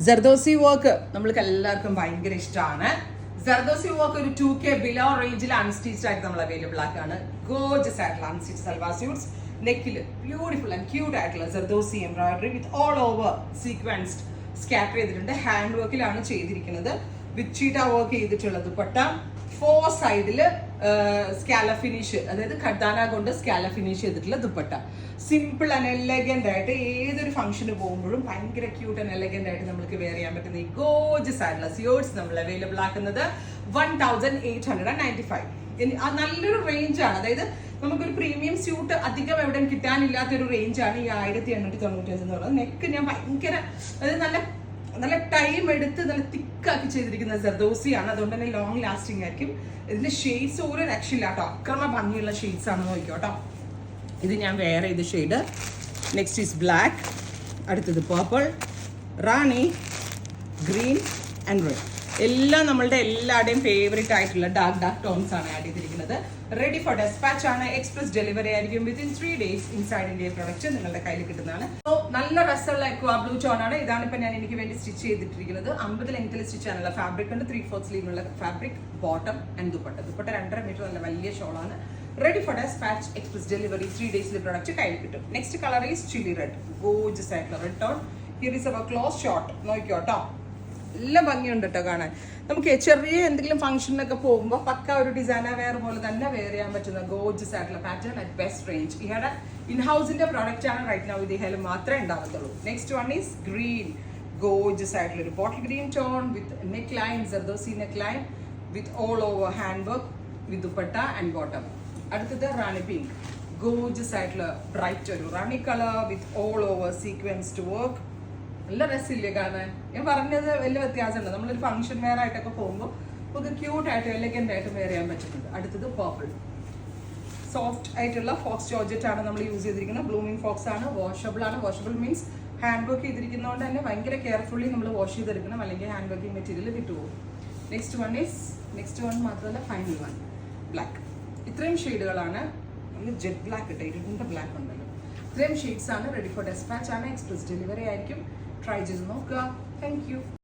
Zardozi work നമ്മൾക്ക് എല്ലാവർക്കും ഭയങ്കര ഇഷ്ടമാണ്. ജർദോസി വർക്ക് ഒരു 2K ബിലോ റേഞ്ചിൽ അൺസ്റ്റിച്ച്ഡ് ആയിട്ട് നമ്മൾ അവൈലബിൾ ആക്കാണ്. ഗോർജസ് ആയിട്ടുള്ള അൺസ്റ്റിച്ച് സൽവാർ സ്യൂട്ട്സ്, നെക്കിൽ ബ്യൂട്ടിഫുൾ ആൻഡ് ക്യൂട്ട് ആയിട്ടുള്ള zardozi embroidery with all over sequenced scatter ചെയ്തിട്ടുണ്ട്. ഹാൻഡ് വർക്കിലാണ് ചെയ്തിരിക്കുന്നത്. വിത്ത് ചീറ്റ വർക്ക് ചെയ്തിട്ടുള്ള ദുപ്പട്ട, 4 സൈഡിൽ സ്കാല ഫിനിഷ്, അതായത് ഖർദാന കൊണ്ട് സ്കാല ഫിനിഷ് ചെയ്തിട്ടുള്ള ദുപ്പട്ട. സിമ്പിൾ ആൻഡ് എലഗന്റ് ആയിട്ട് ഏതൊരു ഫംഗ്ഷന് പോകുമ്പോഴും ഭയങ്കര ക്യൂട്ട് ആൻഡ് എലഗന്റ് ആയിട്ട് നമുക്ക് വെയർ ചെയ്യാൻ പറ്റുന്ന ഈ ഗോർജസ് ആയിട്ടുള്ള സ്യൂട്ട്സ് നമ്മൾ അവൈലബിൾ ആക്കുന്നത് 1895. നല്ലൊരു റേഞ്ചാണ്. അതായത് നമുക്കൊരു പ്രീമിയം സ്യൂട്ട് അധികം എവിടെയും കിട്ടാനില്ലാത്തൊരു റേഞ്ചാണ് ഈ 1895 എന്ന് പറയുന്നത്. നെക്ക് ഞാൻ ഭയങ്കര, അതായത് നല്ല ടൈം എടുത്ത് നല്ല തിക്കാക്കി ചെയ്തിരിക്കുന്ന ജർദോസിയാണ്. അതുകൊണ്ട് തന്നെ ലോങ് ലാസ്റ്റിംഗ് ആയിരിക്കും. ഇതിന്റെ ഷെയ്ഡ്സ് ഒരു രക്ഷയില്ല കേട്ടോ, അക്രമ ഭംഗിയുള്ള ഷെയ്ഡ്സ് ആണ്. നോക്കിക്കോട്ടോ, ഇത് ഞാൻ വേറെ ഇത് ഷെയ്ഡ്. നെക്സ്റ്റ് ഈസ് ബ്ലാക്ക്, അടുത്തത് purple, Rani, green and red. എല്ലാം നമ്മളുടെ എല്ലാവരുടെയും ഫേവറേറ്റ് ആയിട്ടുള്ള ഡാർക്ക് ടോൺസ് ആണ് ആഡ് ചെയ്തിരിക്കുന്നത്. റെഡി ഫോർ ഡെസ്പാച്ച് ആണ്. എക്സ്പ്രസ് ഡെലിവറി ആയിരിക്കും. Within 3 days inside India product നിങ്ങളുടെ കയ്യിൽ കിട്ടുന്നതാണ്. സോ നല്ല രസമുള്ള എക്വാ ബ്ലൂ ടോൺ ആണ്. ഇതാണ് ഇപ്പൊ ഞാൻ എനിക്ക് വേണ്ടി സ്റ്റിച്ച് ചെയ്തിട്ടിരിക്കുന്നത്. 50 ലെങ്ത്തിൽ സ്റ്റിച്ച് ചെയ്യാനുള്ള ഫാബ്രിക് ഉണ്ട്. 3/4 സ്ലീവിനുള്ള fabric, bottom and dupatta. Dupatta 2.5 metre നല്ല വലിയ ഷോളാണ്. Ready for despatch, express delivery, 3 days product കയ്യിൽ കിട്ടും. Next colour is chilli red, gorgeous ആയിട്ടുള്ള red tone. Here is our close shot. നോക്കിയോട്ടോ, നല്ല ഭംഗിയുണ്ട് കേട്ടോ കാണാൻ. നമുക്ക് ചെറിയ എന്തെങ്കിലും ഫംഗ്ഷനൊക്കെ പോകുമ്പോൾ പക്ക ഒരു ഡിസൈനർ വെയർ പോലെ തന്നെ വെയർ ചെയ്യാൻ പറ്റുന്ന ഗോർജസ് ആയിട്ടുള്ള പാറ്റേൺ അറ്റ് ബെസ്റ്റ് റേഞ്ച്. ഇയാളുടെ ഇൻഹൗസിന്റെ പ്രോഡക്റ്റ് ആണ്. റൈറ്റ് നൗ ഇത് ഹെല് മാത്രമേ ഉണ്ടാവത്തുള്ളൂ. Next one is green, gorgeous ആയിട്ടുള്ള ഒരു bottle green tone with neck line, zardozi neck line with all over hand work with dupatta and bottom. അടുത്തത് റാണി പിങ്ക്, ഗോർജസ് ആയിട്ടുള്ള ബ്രൈറ്റ് ഒരു rani colour with all over sequenced work. നല്ല രസമില്ലേ കാണാൻ? ഞാൻ പറഞ്ഞത് വലിയ വ്യത്യാസമുണ്ട്. നമ്മളൊരു ഫംഗ്ഷൻ വെയർ ആയിട്ടൊക്കെ പോകുമ്പോൾ നമുക്ക് ക്യൂട്ടായിട്ട് എലഗന്റ് ആയിട്ട് വെയർ ചെയ്യാൻ പറ്റുന്നുണ്ട്. അടുത്തത് പർപ്പിൾ, സോഫ്റ്റ് ആയിട്ടുള്ള ഫോക്സ് ജോർജറ്റ് ആണ് നമ്മൾ യൂസ് ചെയ്തിരിക്കുന്നത്. ബ്ലൂമിംഗ് ഫോക്സ് ആണ്. വാഷബിൾ ആണ്. വാഷബിൾ മീൻസ് ഹാൻഡ് വർക്ക് ചെയ്തിരിക്കുന്നതുകൊണ്ട് തന്നെ ഭയങ്കര കെയർഫുള്ളി നമ്മൾ വാഷ് ചെയ്തെടുക്കണം, അല്ലെങ്കിൽ ഹാൻഡ് വർക്കിംഗ് മെറ്റീരിയൽ വിട്ടുപോകും. നെക്സ്റ്റ് വൺ മാത്രമല്ല, ഫൈനൽ വൺ ബ്ലാക്ക്. ഇത്രയും ഷെയ്ഡുകളാണ്. നമ്മൾ ജെറ്റ് ബ്ലാക്ക് ഇട്ട് ഇരുണ്ട ബ്ലാക്ക് ഉണ്ടല്ലോ. ഇത്രയും ഷെയ്ഡ്സ് ആണ്. റെഡി ഫോർ ഡെസ്പാച്ച് ആണ്. എക്സ്പ്രസ് ഡെലിവറി ആയിരിക്കും. ട്രൈ ചെയ്ത് നോക്കുക. Thank you.